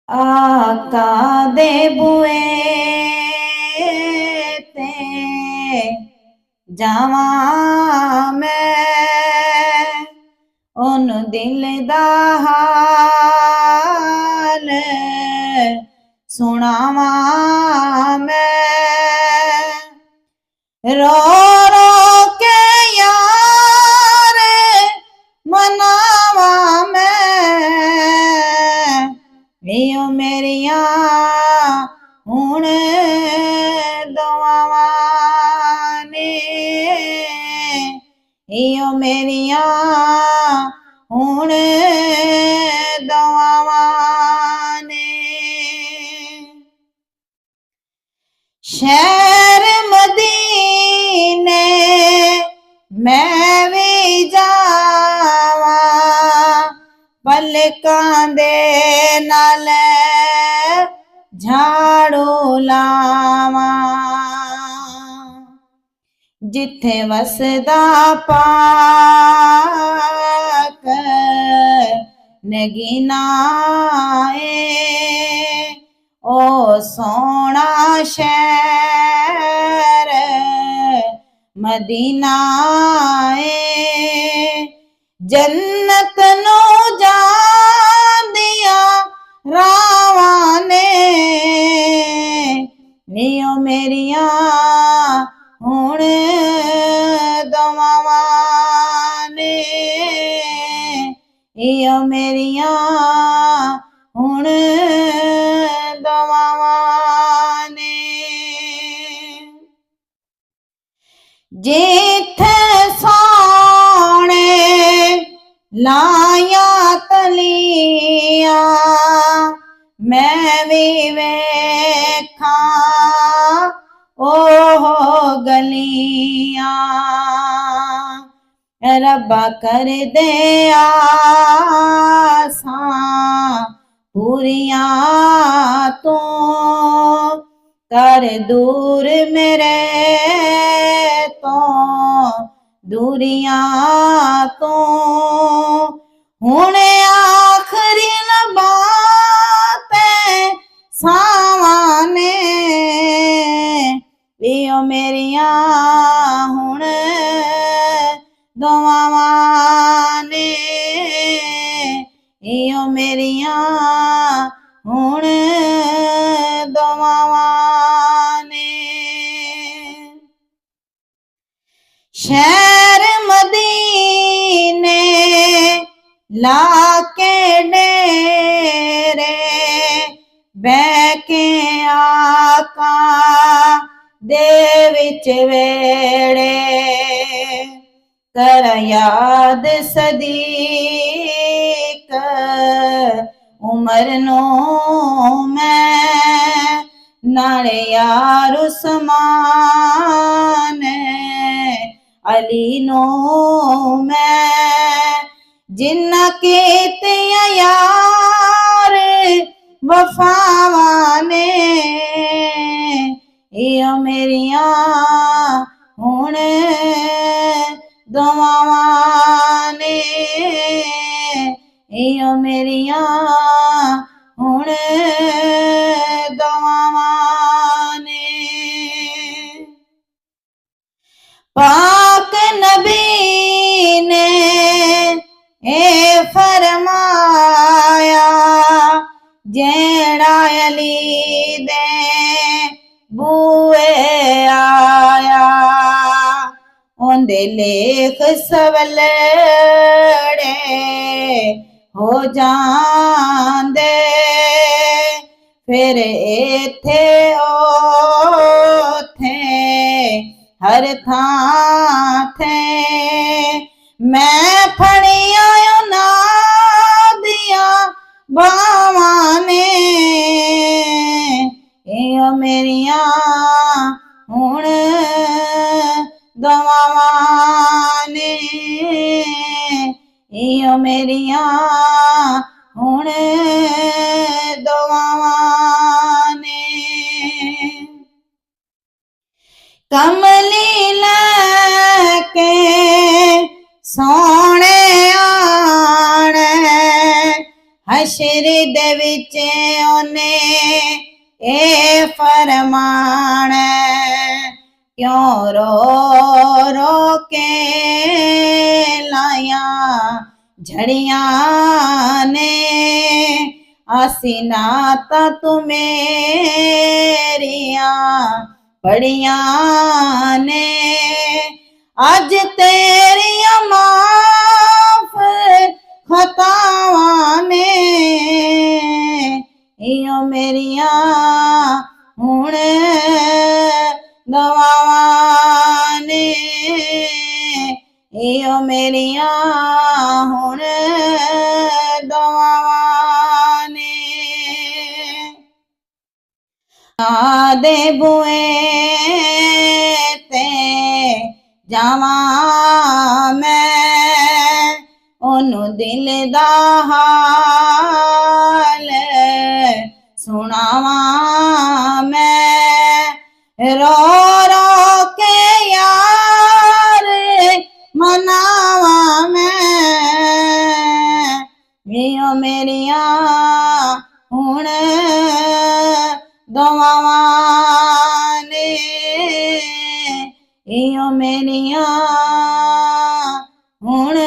आका दे बुए ते जावा मैं उन दिल दा हाल सुनावा मैं रो रो के यार मनावा मैं मेरिया हुण दुआवां ने मेरिया हुण दुआवां ने शहर मदीने मैं भी जावा पलकां दे नाल झाड़ू लावा जिथे वसदा पाक नगीना ओ सोना शहर मदीना जन्नत नो जांदिया रावां ने नियो मेरिया हुण दुआवां ने इयो मेरिया हुण दुआवां ने जिथे सोने लाया तलिया मैं भी वेखा ओहो गलियां रब्बा कर दे आसां पूरियां तू कर दूर मेरे तो दूरियां तो हुण आखरी बातें सावां ने लियो मेरिया हुण दुआवां ने इयो मेरिया हुण दुआवां ने शहर मदीने लाके डेरे बैके आका दे विच वेड़े कर याद सदीक उमर नो मैं नाले यार उस्मान अली नो मैं जिन्ना कीतियां यार वफावां ने इयो मेरिया हुण दुआवां ने इयो मेरिया हुण दुआवां ने पाक नबी ने ए फरमाया जेड़ा अली दे बूए आया ओंदे लेख सवलड़े हो जांदे फिर इत्थे ओथे हर थां थे मैं फड़िया नादिया बावां ने इयो मेरिया हुण दुआवां ने इयो मेरिया हुण दुआवां ने कमली लैके सोने आने हशर दे ਵਿੱਚ ਉਹਨੇ ਇਹ ਫਰਮਾਨ ਕਿਉਂ ਰੋ ਰੋ ਕੇ ਲਾਇਆ ਝੜੀਆਂ ਨੇ ਅਸੀਂ ਨਾ ਤਾਂ ਤੂੰ ਮੇਰੀਆਂ ਪੜੀਆਂ ਨੇ ਅੱਜ ਤੇਰੀਆਂ ਮਾਫ ਖਤਾਵਾਂ ਨੇ ਇਉਂ ਮੇਰੀਆਂ ਹੁਣ ਦੁਆਵਾਂ ਨੇ ਇਉਂ ਮੇਰੀਆਂ ਹੁਣ ਦੁਆਵਾਂ ਨੇ ਦੇ ਬੂਏ ਤੇ ਜਾਵਾਂ ਮੈਂ ਉਹਨੂੰ ਦਿਲ ਦਾ ਹਾਲ ਸੁਣਾਵਾਂ ਮੈਂ ਰੋ ਰੋ ਕੇ ਯਾਰ ਮਨਾਵਾਂ ਮੈਂ ਇਉਂ ਮੇਰੀਆਂ ਹੁਣ ਦੁਆਵਾਂ ਨੇ ਇਉਂ ਮੇਰੀਆਂ ਹੁਣ